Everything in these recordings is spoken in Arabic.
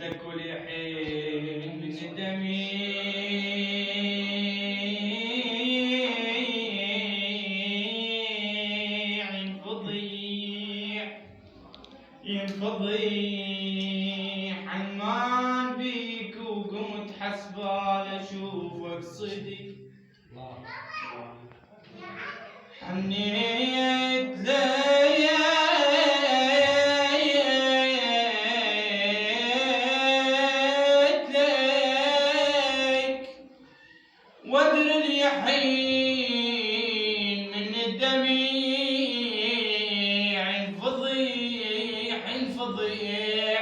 لك كل حين من الدميع ينفضيع حنان بيك وقمت حسبال اشوفك صدق حنيت ليك وادري اليحين من الدميع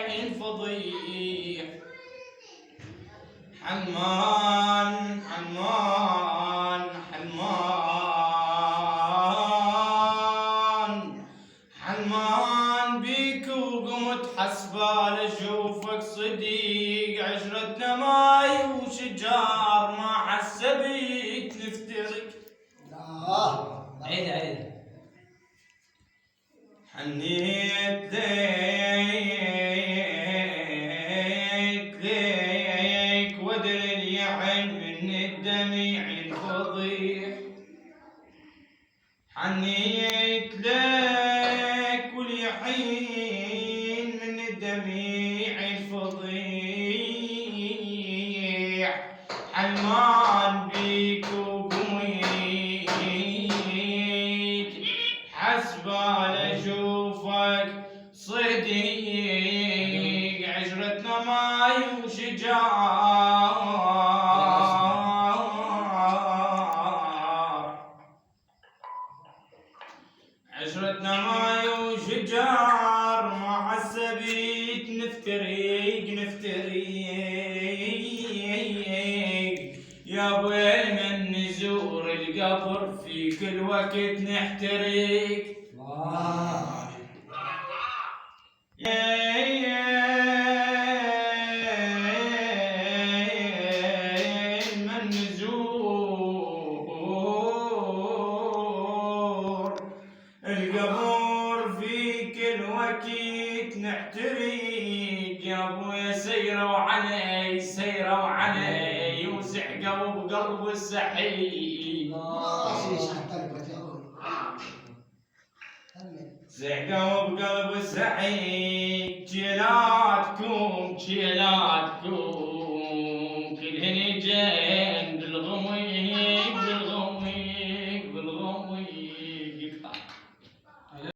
ينفضيح حنمان بيك وقمت حسبال اشوفك صديق عشرتنا ماي وشجار ما حسه بيك نفترق عيد حنيت ليك وادري اليحن من الدميع الفضيح حنيت لك واليحين من الدميع الفضيح حنمان بيك وقميت حسبال اشوفك صديق عشرتنا ماي وشجار ما حسه بيك نفترق يا ويل من نزور القبر في كل وقت نحترق من نزور القبر في كل وقت نحترق يا ابويا سيروا علي وسحقوا بقلب السحيق سحقوا بقلب السحيق جيلاتكم كلهن جاي